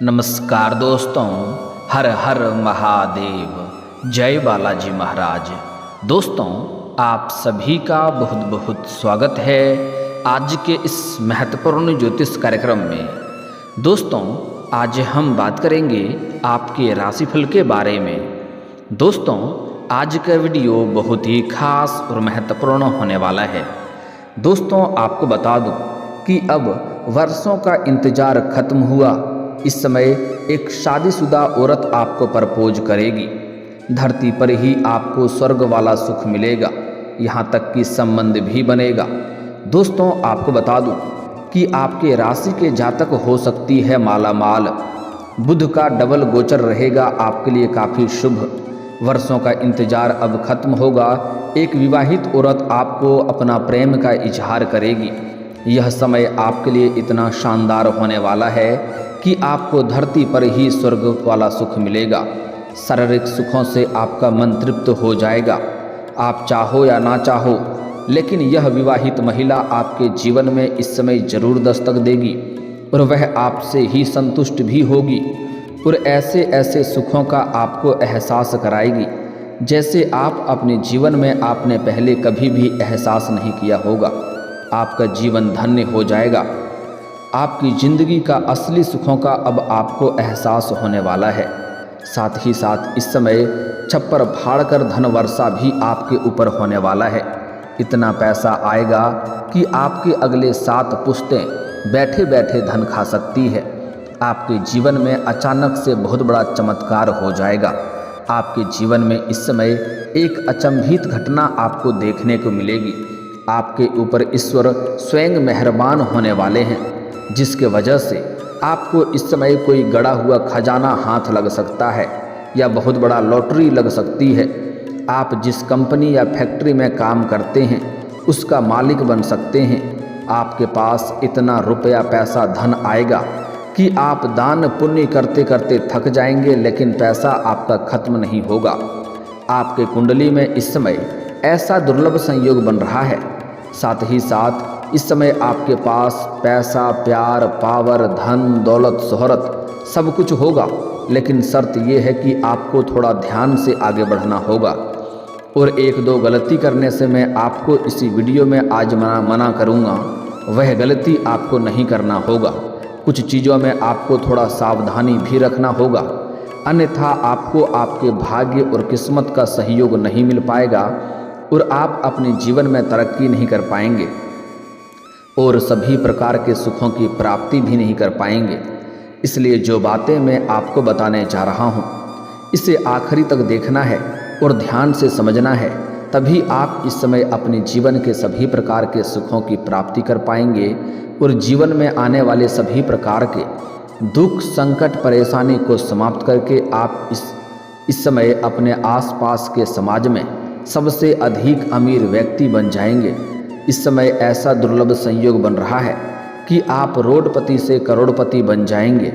नमस्कार दोस्तों, हर हर महादेव, जय बालाजी महाराज। दोस्तों, आप सभी का बहुत बहुत स्वागत है आज के इस महत्वपूर्ण ज्योतिष कार्यक्रम में। दोस्तों, आज हम बात करेंगे आपके राशिफल के बारे में। दोस्तों, आज का वीडियो बहुत ही खास और महत्वपूर्ण होने वाला है। दोस्तों, आपको बता दूं कि अब वर्षों का इंतजार खत्म हुआ। इस समय एक शादीशुदा औरत आपको प्रपोज करेगी। धरती पर ही आपको स्वर्ग वाला सुख मिलेगा, यहाँ तक कि संबंध भी बनेगा। दोस्तों, आपको बता दूं कि आपके राशि के जातक हो सकती है माला माल। बुध का डबल गोचर रहेगा आपके लिए काफ़ी शुभ। वर्षों का इंतजार अब खत्म होगा। एक विवाहित औरत आपको अपना प्रेम का इजहार करेगी। यह समय आपके लिए इतना शानदार होने वाला है कि आपको धरती पर ही स्वर्ग वाला सुख मिलेगा। शारीरिक सुखों से आपका मन तृप्त हो जाएगा, आप चाहो या ना चाहो। लेकिन यह विवाहित महिला आपके जीवन में इस समय जरूर दस्तक देगी और वह आपसे ही संतुष्ट भी होगी और ऐसे ऐसे सुखों का आपको एहसास कराएगी जैसे आप अपने जीवन में आपने पहले कभी भी एहसास नहीं किया होगा। आपका जीवन धन्य हो जाएगा। आपकी ज़िंदगी का असली सुखों का अब आपको एहसास होने वाला है। साथ ही साथ इस समय छप्पर फाड़कर धन वर्षा भी आपके ऊपर होने वाला है। इतना पैसा आएगा कि आपके अगले 7 पुश्तें बैठे बैठे धन खा सकती है। आपके जीवन में अचानक से बहुत बड़ा चमत्कार हो जाएगा। आपके जीवन में इस समय एक अचंभित घटना आपको देखने को मिलेगी। आपके ऊपर ईश्वर स्वयं मेहरबान होने वाले हैं, जिसके वजह से आपको इस समय कोई गड़ा हुआ खजाना हाथ लग सकता है या बहुत बड़ा लॉटरी लग सकती है। आप जिस कंपनी या फैक्ट्री में काम करते हैं उसका मालिक बन सकते हैं। आपके पास इतना रुपया पैसा धन आएगा कि आप दान पुण्य करते करते थक जाएंगे, लेकिन पैसा आपका खत्म नहीं होगा। आपके कुंडली में इस समय ऐसा दुर्लभ संयोग बन रहा है। साथ ही साथ इस समय आपके पास पैसा, प्यार, पावर, धन, दौलत, शोहरत सब कुछ होगा, लेकिन शर्त यह है कि आपको थोड़ा ध्यान से आगे बढ़ना होगा। और 1-2 गलती करने से मैं आपको इसी वीडियो में आज मना करूँगा। वह गलती आपको नहीं करना होगा। कुछ चीज़ों में आपको थोड़ा सावधानी भी रखना होगा, अन्यथा आपको आपके भाग्य और किस्मत का सहयोग नहीं मिल पाएगा और आप अपने जीवन में तरक्की नहीं कर पाएंगे और सभी प्रकार के सुखों की प्राप्ति भी नहीं कर पाएंगे। इसलिए जो बातें मैं आपको बताने जा रहा हूँ, इसे आखिरी तक देखना है और ध्यान से समझना है, तभी आप इस समय अपने जीवन के सभी प्रकार के सुखों की प्राप्ति कर पाएंगे और जीवन में आने वाले सभी प्रकार के दुख, संकट, परेशानी को समाप्त करके आप इस समय अपने आसपास के समाज में सबसे अधिक अमीर व्यक्ति बन जाएंगे। इस समय ऐसा दुर्लभ संयोग बन रहा है कि आप रोडपति से करोड़पति बन जाएंगे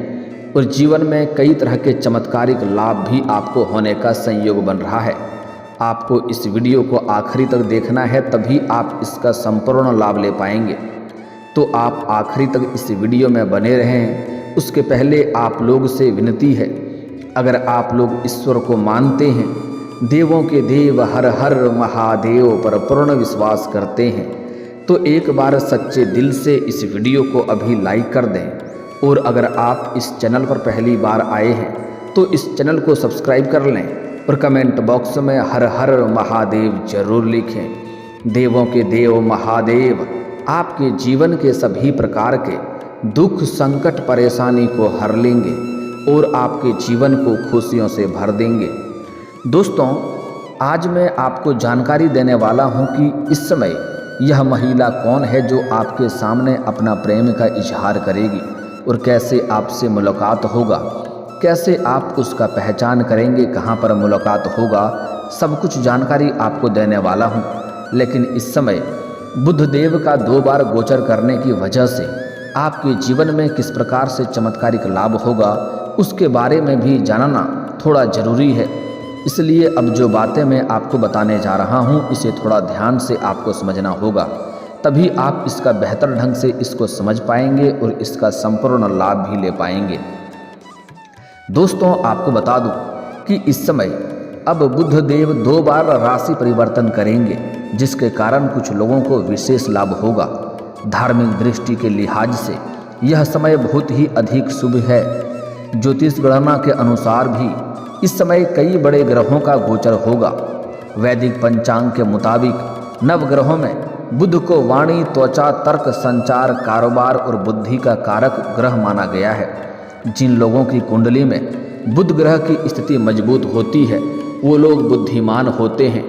और जीवन में कई तरह के चमत्कारिक लाभ भी आपको होने का संयोग बन रहा है। आपको इस वीडियो को आखिरी तक देखना है, तभी आप इसका संपूर्ण लाभ ले पाएंगे। तो आप आखिरी तक इस वीडियो में बने रहें। उसके पहले आप लोग से विनती है, अगर आप लोग ईश्वर को मानते हैं, देवों के देव हर हर महादेव पर पूर्ण विश्वास करते हैं, तो एक बार सच्चे दिल से इस वीडियो को अभी लाइक कर दें। और अगर आप इस चैनल पर पहली बार आए हैं तो इस चैनल को सब्सक्राइब कर लें और कमेंट बॉक्स में हर हर महादेव जरूर लिखें। देवों के देव महादेव आपके जीवन के सभी प्रकार के दुख, संकट, परेशानी को हर लेंगे और आपके जीवन को खुशियों से भर देंगे। दोस्तों, आज मैं आपको जानकारी देने वाला हूं कि इस समय यह महिला कौन है जो आपके सामने अपना प्रेम का इजहार करेगी और कैसे आपसे मुलाकात होगा, कैसे आप उसका पहचान करेंगे, कहां पर मुलाकात होगा, सब कुछ जानकारी आपको देने वाला हूं। लेकिन इस समय बुध देव का 2 बार गोचर करने की वजह से आपके जीवन में किस प्रकार से चमत्कारिक लाभ होगा, उसके बारे में भी जानना थोड़ा ज़रूरी है। इसलिए अब जो बातें मैं आपको बताने जा रहा हूँ, इसे थोड़ा ध्यान से आपको समझना होगा, तभी आप इसका बेहतर ढंग से इसको समझ पाएंगे और इसका संपूर्ण लाभ भी ले पाएंगे। दोस्तों आपको बता दूं कि इस समय अब बुध देव 2 बार राशि परिवर्तन करेंगे, जिसके कारण कुछ लोगों को विशेष लाभ होगा। धार्मिक दृष्टि के लिहाज से यह समय बहुत ही अधिक शुभ है। ज्योतिष गणना के अनुसार भी इस समय कई बड़े ग्रहों का गोचर होगा। वैदिक पंचांग के मुताबिक नवग्रहों में बुध को वाणी, त्वचा, तर्क, संचार, कारोबार और बुद्धि का कारक ग्रह माना गया है। जिन लोगों की कुंडली में बुध ग्रह की स्थिति मजबूत होती है वो लोग बुद्धिमान होते हैं।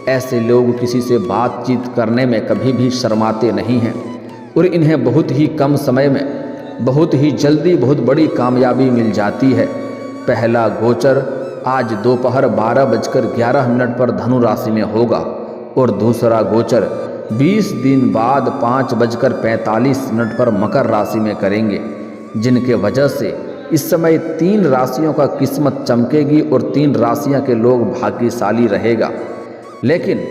ऐसे लोग किसी से बातचीत करने में कभी भी शर्माते नहीं हैं और इन्हें बहुत ही कम समय में बहुत ही जल्दी बहुत बड़ी कामयाबी मिल जाती है। पहला गोचर आज दोपहर 12:11 पर धनु राशि में होगा और दूसरा गोचर 20 दिन बाद 5:45 पर मकर राशि में करेंगे, जिनके वजह से इस समय 3 राशियों का किस्मत चमकेगी और 3 राशियां के लोग भाग्यशाली रहेगा। लेकिन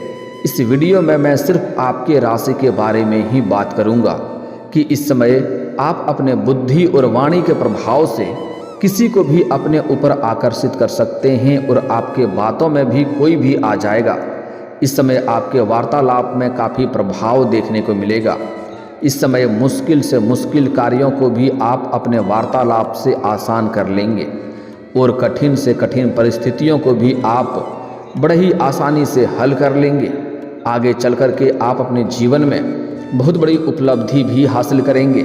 इस वीडियो में मैं सिर्फ आपके राशि के बारे में ही बात करूंगा कि इस समय आप अपने बुद्धि और वाणी के प्रभाव से किसी को भी अपने ऊपर आकर्षित कर सकते हैं और आपके बातों में भी कोई भी आ जाएगा। इस समय आपके वार्तालाप में काफ़ी प्रभाव देखने को मिलेगा। इस समय मुश्किल से मुश्किल कार्यों को भी आप अपने वार्तालाप से आसान कर लेंगे और कठिन से कठिन परिस्थितियों को भी आप बड़े ही आसानी से हल कर लेंगे। आगे चल कर के आप अपने जीवन में बहुत बड़ी उपलब्धि भी हासिल करेंगे।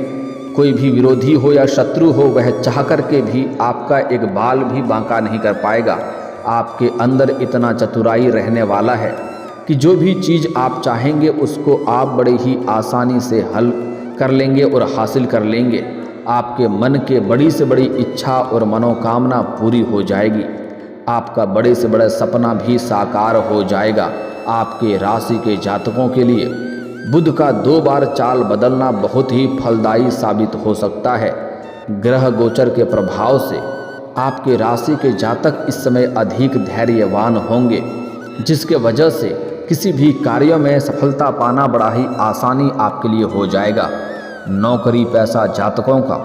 कोई भी विरोधी हो या शत्रु हो, वह चाह कर के भी आपका एक बाल भी बांका नहीं कर पाएगा। आपके अंदर इतना चतुराई रहने वाला है कि जो भी चीज़ आप चाहेंगे उसको आप बड़े ही आसानी से हल कर लेंगे और हासिल कर लेंगे। आपके मन के बड़ी से बड़ी इच्छा और मनोकामना पूरी हो जाएगी। आपका बड़े से बड़ा सपना भी साकार हो जाएगा। आपके राशि के जातकों के लिए बुध का 2 बार चाल बदलना बहुत ही फलदायी साबित हो सकता है। ग्रह गोचर के प्रभाव से आपके राशि के जातक इस समय अधिक धैर्यवान होंगे, जिसके वजह से किसी भी कार्यों में सफलता पाना बड़ा ही आसानी आपके लिए हो जाएगा। नौकरी पैसा जातकों का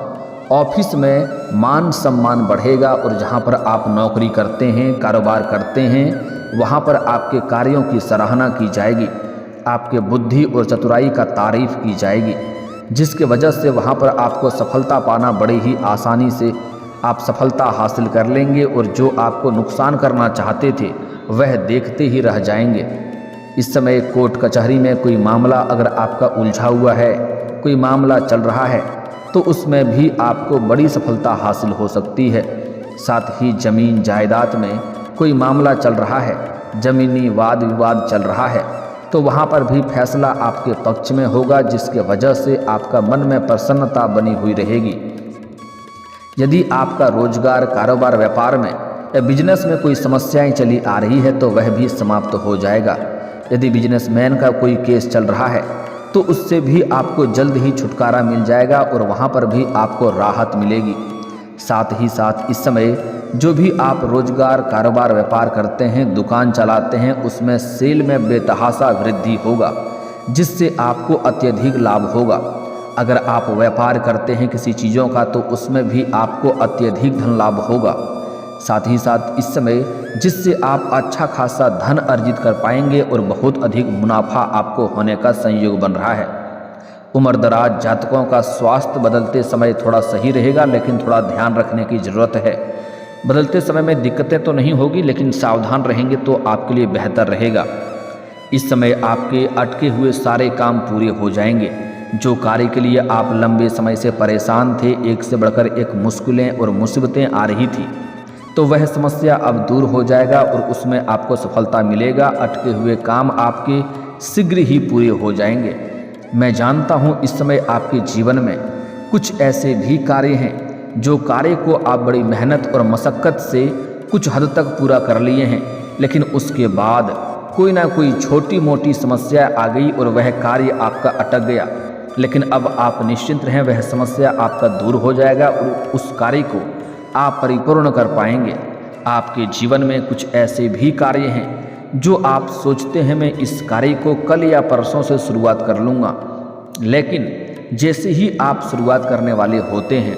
ऑफिस में मान सम्मान बढ़ेगा और जहां पर आप नौकरी करते हैं, कारोबार करते हैं, वहां पर आपके कार्यों की सराहना की जाएगी। आपके बुद्धि और चतुराई का तारीफ की जाएगी, जिसके वजह से वहां पर आपको सफलता पाना बड़ी ही आसानी से आप सफलता हासिल कर लेंगे और जो आपको नुकसान करना चाहते थे वह देखते ही रह जाएंगे। इस समय कोर्ट कचहरी में कोई मामला अगर आपका उलझा हुआ है, कोई मामला चल रहा है, तो उसमें भी आपको बड़ी सफलता हासिल हो सकती है। साथ ही जमीन जायदाद में कोई मामला चल रहा है, ज़मीनी वाद विवाद चल रहा है, तो वहाँ पर भी फैसला आपके पक्ष में होगा, जिसके वजह से आपका मन में प्रसन्नता बनी हुई रहेगी। यदि आपका रोजगार, कारोबार, व्यापार में या बिजनेस में कोई समस्याएं चली आ रही है तो वह भी समाप्त हो जाएगा। यदि बिजनेसमैन का कोई केस चल रहा है तो उससे भी आपको जल्द ही छुटकारा मिल जाएगा और वहाँ पर भी आपको राहत मिलेगी। साथ ही साथ इस समय जो भी आप रोजगार, कारोबार, व्यापार करते हैं, दुकान चलाते हैं, उसमें सेल में बेतहाशा वृद्धि होगा, जिससे आपको अत्यधिक लाभ होगा। अगर आप व्यापार करते हैं किसी चीज़ों का तो उसमें भी आपको अत्यधिक धन लाभ होगा। साथ ही साथ इस समय जिससे आप अच्छा खासा धन अर्जित कर पाएंगे और बहुत अधिक मुनाफा आपको होने का संयोग बन रहा है। उम्रदराज जातकों का स्वास्थ्य बदलते समय थोड़ा सही रहेगा, लेकिन थोड़ा ध्यान रखने की ज़रूरत है। बदलते समय में दिक्कतें तो नहीं होगी, लेकिन सावधान रहेंगे तो आपके लिए बेहतर रहेगा। इस समय आपके अटके हुए सारे काम पूरे हो जाएंगे। जो कार्य के लिए आप लंबे समय से परेशान थे, एक से बढ़कर एक मुश्किलें और मुसीबतें आ रही थी, तो वह समस्या अब दूर हो जाएगा और उसमें आपको सफलता मिलेगा। अटके हुए काम आपके शीघ्र ही पूरे हो जाएंगे। मैं जानता हूँ इस समय आपके जीवन में कुछ ऐसे भी कार्य हैं जो कार्य को आप बड़ी मेहनत और मशक्क़त से कुछ हद तक पूरा कर लिए हैं, लेकिन उसके बाद कोई ना कोई छोटी मोटी समस्या आ गई और वह कार्य आपका अटक गया। लेकिन अब आप निश्चिंत रहें, वह समस्या आपका दूर हो जाएगा और उस कार्य को आप परिपूर्ण कर पाएंगे। आपके जीवन में कुछ ऐसे भी कार्य हैं जो आप सोचते हैं मैं इस कार्य को कल या परसों से शुरुआत कर लूँगा, लेकिन जैसे ही आप शुरुआत करने वाले होते हैं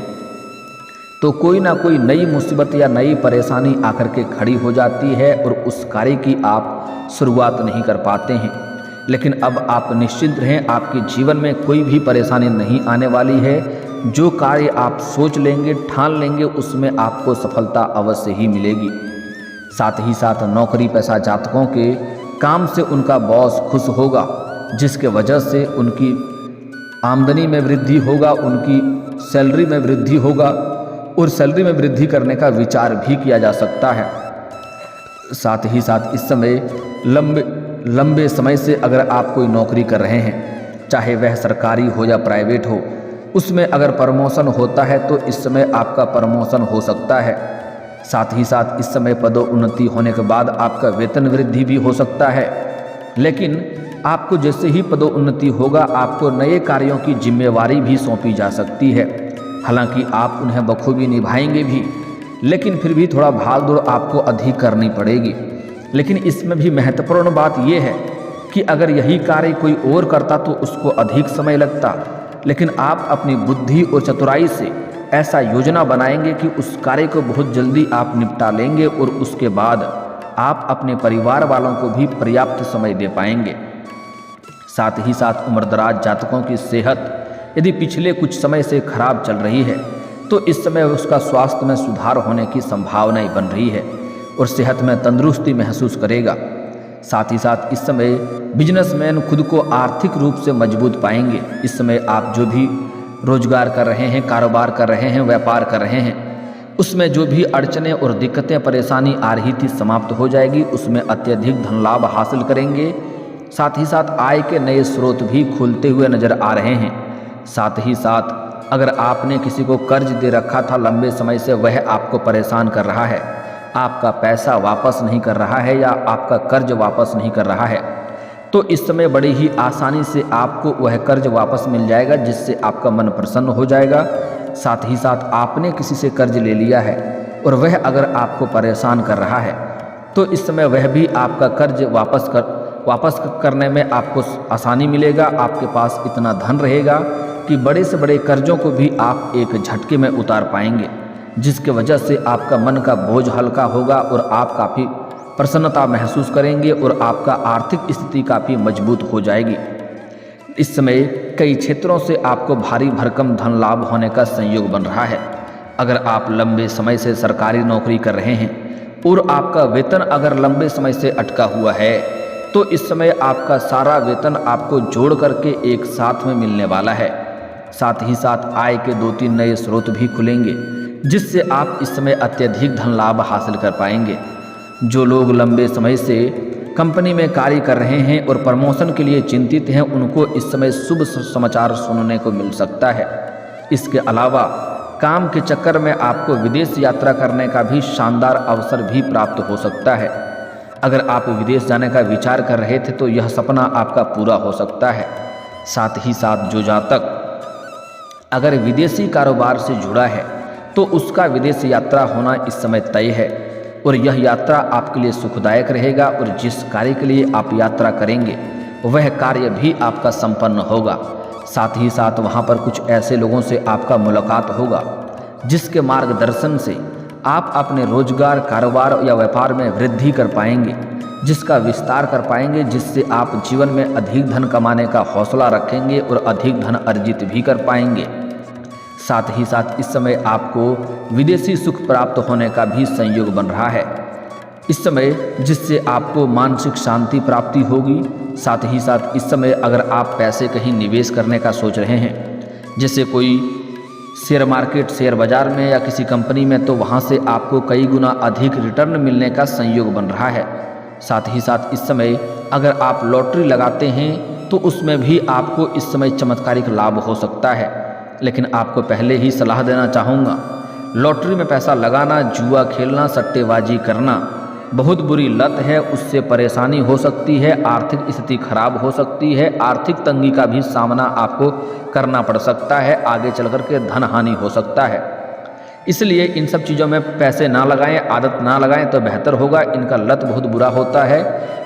तो कोई ना कोई नई मुसीबत या नई परेशानी आकर के खड़ी हो जाती है और उस कार्य की आप शुरुआत नहीं कर पाते हैं। लेकिन अब आप निश्चिंत रहें, आपके जीवन में कोई भी परेशानी नहीं आने वाली है। जो कार्य आप सोच लेंगे, ठान लेंगे, उसमें आपको सफलता अवश्य ही मिलेगी। साथ ही साथ नौकरी पेशा जातकों के काम से उनका बॉस खुश होगा, जिसके वजह से उनकी आमदनी में वृद्धि होगा, उनकी सैलरी में वृद्धि होगा और सैलरी में वृद्धि करने का विचार भी किया जा सकता है। साथ ही साथ इस समय लंबे समय से अगर आप कोई नौकरी कर रहे हैं, चाहे वह सरकारी हो या प्राइवेट हो, उसमें अगर प्रमोशन होता है तो इस समय आपका प्रमोशन हो सकता है। साथ ही साथ इस समय पदोन्नति होने के बाद आपका वेतन वृद्धि भी हो सकता है। लेकिन आपको जैसे ही पदोन्नति होगा, आपको नए कार्यों की जिम्मेवारी भी सौंपी जा सकती है। हालांकि आप उन्हें बखूबी निभाएंगे भी, लेकिन फिर भी थोड़ा भाग दौड़ आपको अधिक करनी पड़ेगी। लेकिन इसमें भी महत्वपूर्ण बात यह है कि अगर यही कार्य कोई और करता तो उसको अधिक समय लगता, लेकिन आप अपनी बुद्धि और चतुराई से ऐसा योजना बनाएंगे कि उस कार्य को बहुत जल्दी आप निपटा लेंगे और उसके बाद आप अपने परिवार वालों को भी पर्याप्त समय दे पाएंगे। साथ ही साथ उम्रदराज जातकों की सेहत यदि पिछले कुछ समय से खराब चल रही है तो इस समय उसका स्वास्थ्य में सुधार होने की संभावनाएं बन रही है और सेहत में तंदुरुस्ती महसूस करेगा। साथ ही साथ इस समय बिजनेसमैन खुद को आर्थिक रूप से मजबूत पाएंगे। इस समय आप जो भी रोजगार कर रहे हैं, कारोबार कर रहे हैं, व्यापार कर रहे हैं, उसमें जो भी अड़चनें और दिक्कतें परेशानी आ रही थी समाप्त हो जाएगी। उसमें अत्यधिक धन लाभ हासिल करेंगे। साथ ही साथ आय के नए स्रोत भी खुलते हुए नजर आ रहे हैं। साथ ही साथ अगर आपने किसी को कर्ज दे रखा था लंबे समय से, वह आपको परेशान कर रहा है, आपका पैसा वापस नहीं कर रहा है या आपका कर्ज वापस नहीं कर रहा है, तो इस समय बड़ी ही आसानी से आपको वह कर्ज वापस मिल जाएगा, जिससे आपका मन प्रसन्न हो जाएगा। साथ ही साथ आपने किसी से कर्ज ले लिया है और वह अगर आपको परेशान कर रहा है तो इस समय वह भी आपका कर्ज वापस करने में आपको आसानी मिलेगा। आपके पास इतना धन रहेगा कि बड़े से बड़े कर्जों को भी आप एक झटके में उतार पाएंगे, जिसके वजह से आपका मन का बोझ हल्का होगा और आप काफ़ी प्रसन्नता महसूस करेंगे और आपका आर्थिक स्थिति काफ़ी मजबूत हो जाएगी। इस समय कई क्षेत्रों से आपको भारी भरकम धन लाभ होने का संयोग बन रहा है। अगर आप लंबे समय से सरकारी नौकरी कर रहे हैं और आपका वेतन अगर लंबे समय से अटका हुआ है तो इस समय आपका सारा वेतन आपको जोड़ करके एक साथ में मिलने वाला है। साथ ही साथ आय के 2-3 नए स्रोत भी खुलेंगे, जिससे आप इस समय अत्यधिक धन लाभ हासिल कर पाएंगे। जो लोग लंबे समय से कंपनी में कार्य कर रहे हैं और प्रमोशन के लिए चिंतित हैं, उनको इस समय शुभ समाचार सुनने को मिल सकता है। इसके अलावा काम के चक्कर में आपको विदेश यात्रा करने का भी शानदार अवसर भी प्राप्त हो सकता है। अगर आप विदेश जाने का विचार कर रहे थे तो यह सपना आपका पूरा हो सकता है। साथ ही साथ जो जातक अगर विदेशी कारोबार से जुड़ा है तो उसका विदेश यात्रा होना इस समय तय है और यह यात्रा आपके लिए सुखदायक रहेगा और जिस कार्य के लिए आप यात्रा करेंगे वह कार्य भी आपका संपन्न होगा। साथ ही साथ वहाँ पर कुछ ऐसे लोगों से आपका मुलाकात होगा जिसके मार्गदर्शन से आप अपने रोजगार, कारोबार या व्यापार में वृद्धि कर पाएंगे, जिसका विस्तार कर पाएंगे, जिससे आप जीवन में अधिक धन कमाने का हौसला रखेंगे और अधिक धन अर्जित भी कर पाएंगे। साथ ही साथ इस समय आपको विदेशी सुख प्राप्त होने का भी संयोग बन रहा है इस समय, जिससे आपको मानसिक शांति प्राप्ति होगी। साथ ही साथ इस समय अगर आप पैसे कहीं निवेश करने का सोच रहे हैं, जैसे कोई शेयर मार्केट, शेयर बाजार में या किसी कंपनी में, तो वहाँ से आपको कई गुना अधिक रिटर्न मिलने का संयोग बन रहा है। साथ ही साथ इस समय अगर आप लॉटरी लगाते हैं तो उसमें भी आपको इस समय चमत्कारिक लाभ हो सकता है। लेकिन आपको पहले ही सलाह देना चाहूँगा, लॉटरी में पैसा लगाना, जुआ खेलना, सट्टेबाजी करना बहुत बुरी लत है। उससे परेशानी हो सकती है, आर्थिक स्थिति खराब हो सकती है, आर्थिक तंगी का भी सामना आपको करना पड़ सकता है, आगे चल कर के धन हानि हो सकता है। इसलिए इन सब चीज़ों में पैसे ना लगाएं, आदत ना लगाएं तो बेहतर होगा। इनका लत बहुत बुरा होता है।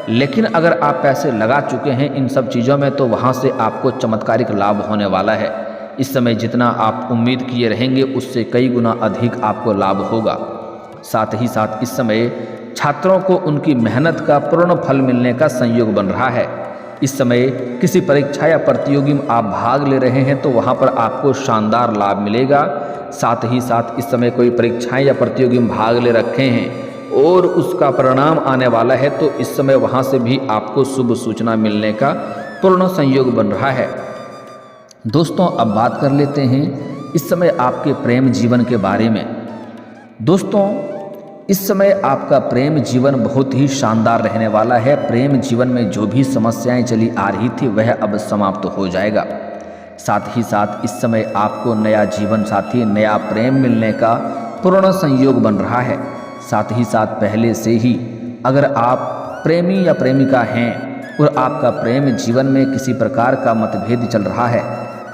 लेकिन अगर आप पैसे लगा चुके हैं इन सब चीज़ों में तो वहाँ से आपको चमत्कारिक लाभ होने वाला है। इस समय जितना आप उम्मीद किए रहेंगे उससे कई गुना अधिक आपको लाभ होगा। साथ ही साथ इस समय छात्रों को उनकी मेहनत का पूर्ण फल मिलने का संयोग बन रहा है। इस समय किसी परीक्षा या प्रतियोगी में आप भाग ले रहे हैं तो वहाँ पर आपको शानदार लाभ मिलेगा। साथ ही साथ इस समय कोई परीक्षाएं या प्रतियोगी में भाग ले रखे हैं और उसका परिणाम आने वाला है तो इस समय वहाँ से भी आपको शुभ सूचना मिलने का पूर्ण संयोग बन रहा है। दोस्तों अब बात कर लेते हैं इस समय आपके प्रेम जीवन के बारे में। दोस्तों इस समय आपका प्रेम जीवन बहुत ही शानदार रहने वाला है। प्रेम जीवन में जो भी समस्याएं चली आ रही थी वह अब समाप्त हो जाएगा। साथ ही साथ इस समय आपको नया जीवन साथी, नया प्रेम मिलने का पूर्ण संयोग बन रहा है। साथ ही साथ पहले से ही अगर आप प्रेमी या प्रेमिका हैं और आपका प्रेम जीवन में किसी प्रकार का मतभेद चल रहा है,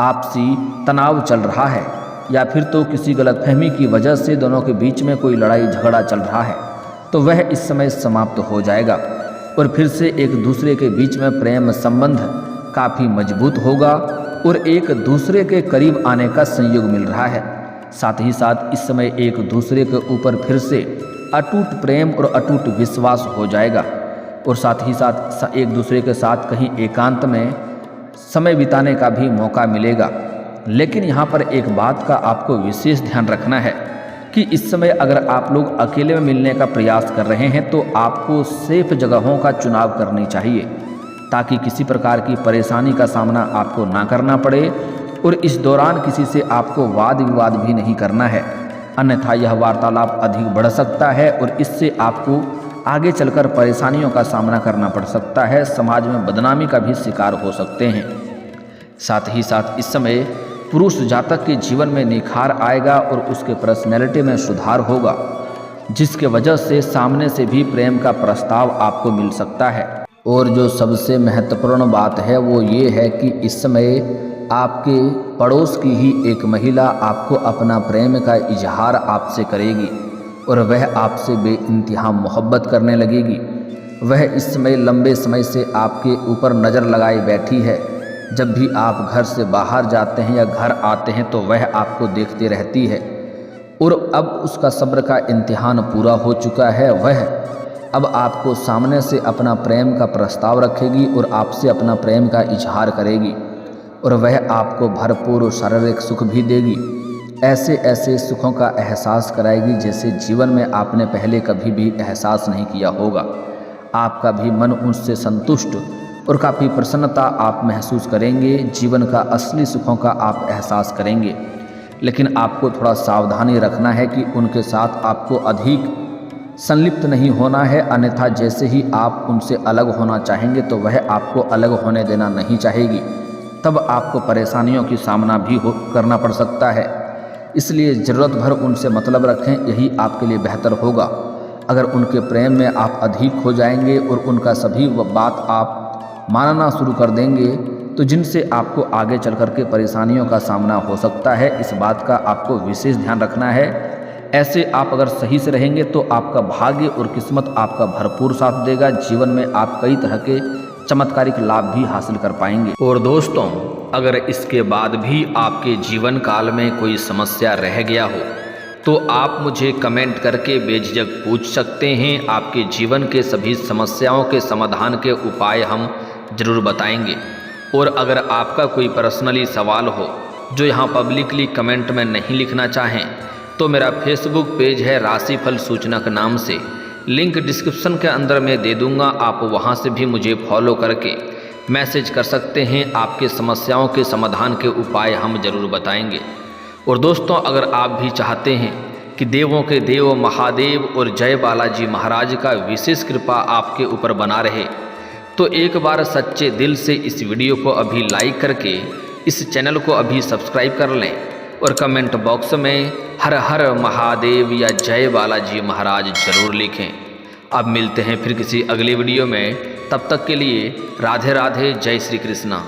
आपसी तनाव चल रहा है या फिर तो किसी गलतफहमी की वजह से दोनों के बीच में कोई लड़ाई झगड़ा चल रहा है, तो वह इस समय समाप्त हो जाएगा और फिर से एक दूसरे के बीच में प्रेम संबंध काफ़ी मजबूत होगा और एक दूसरे के करीब आने का संयोग मिल रहा है। साथ ही साथ इस समय एक दूसरे के ऊपर फिर से अटूट प्रेम और अटूट विश्वास हो जाएगा और साथ ही साथ एक दूसरे के साथ कहीं एकांत में समय बिताने का भी मौका मिलेगा। लेकिन यहाँ पर एक बात का आपको विशेष ध्यान रखना है कि इस समय अगर आप लोग अकेले में मिलने का प्रयास कर रहे हैं तो आपको सेफ जगहों का चुनाव करनी चाहिए ताकि किसी प्रकार की परेशानी का सामना आपको ना करना पड़े और इस दौरान किसी से आपको वाद विवाद भी नहीं करना है, अन्यथा यह वार्तालाप अधिक बढ़ सकता है और इससे आपको आगे चलकर परेशानियों का सामना करना पड़ सकता है, समाज में बदनामी का भी शिकार हो सकते हैं। साथ ही साथ इस समय पुरुष जातक के जीवन में निखार आएगा और उसके पर्सनैलिटी में सुधार होगा, जिसके वजह से सामने से भी प्रेम का प्रस्ताव आपको मिल सकता है। और जो सबसे महत्वपूर्ण बात है वो ये है कि इस समय आपके पड़ोस की ही एक महिला आपको अपना प्रेम का इजहार आपसे करेगी और वह आपसे बेइंतहा मोहब्बत करने लगेगी। वह इस समय लंबे समय से आपके ऊपर नज़र लगाए बैठी है। जब भी आप घर से बाहर जाते हैं या घर आते हैं तो वह आपको देखती रहती है और अब उसका सब्र का इम्तिहान पूरा हो चुका है। वह अब आपको सामने से अपना प्रेम का प्रस्ताव रखेगी और आपसे अपना प्रेम का इजहार करेगी और वह आपको भरपूर शारीरिक सुख भी देगी। ऐसे ऐसे सुखों का एहसास कराएगी जैसे जीवन में आपने पहले कभी भी एहसास नहीं किया होगा। आपका भी मन उनसे संतुष्ट और काफ़ी प्रसन्नता आप महसूस करेंगे। जीवन का असली सुखों का आप एहसास करेंगे, लेकिन आपको थोड़ा सावधानी रखना है कि उनके साथ आपको अधिक संलिप्त नहीं होना है, अन्यथा जैसे ही आप उनसे अलग होना चाहेंगे तो वह आपको अलग होने देना नहीं चाहेगी। तब आपको परेशानियों की सामना भी करना पड़ सकता है। इसलिए ज़रूरत भर उनसे मतलब रखें, यही आपके लिए बेहतर होगा। अगर उनके प्रेम में आप अधिक हो जाएंगे और उनका सभी बात आप मानना शुरू कर देंगे तो जिनसे आपको आगे चल कर के परेशानियों का सामना हो सकता है, इस बात का आपको विशेष ध्यान रखना है। ऐसे आप अगर सही से रहेंगे तो आपका भाग्य और किस्मत आपका भरपूर साथ देगा। जीवन में आप कई तरह के चमत्कारिक लाभ भी हासिल कर पाएंगे। और दोस्तों अगर इसके बाद भी आपके जीवन काल में कोई समस्या रह गया हो तो आप मुझे कमेंट करके बेझिझक पूछ सकते हैं। आपके जीवन के सभी समस्याओं के समाधान के उपाय हम ज़रूर बताएंगे। और अगर आपका कोई पर्सनली सवाल हो जो यहाँ पब्लिकली कमेंट में नहीं लिखना चाहें तो मेरा फेसबुक पेज है राशिफल सूचना के नाम से, लिंक डिस्क्रिप्शन के अंदर मैं दे दूँगा। आप वहाँ से भी मुझे फॉलो करके मैसेज कर सकते हैं। आपके समस्याओं के समाधान के उपाय हम ज़रूर बताएंगे। और दोस्तों अगर आप भी चाहते हैं कि देवों के देव महादेव और जय बालाजी महाराज का विशेष कृपा आपके ऊपर बना रहे तो एक बार सच्चे दिल से इस वीडियो को अभी लाइक करके इस चैनल को अभी सब्सक्राइब कर लें और कमेंट बॉक्स में हर हर महादेव या जय बालाजी महाराज जरूर लिखें। अब मिलते हैं फिर किसी अगली वीडियो में, तब तक के लिए राधे राधे, जय श्री कृष्णा।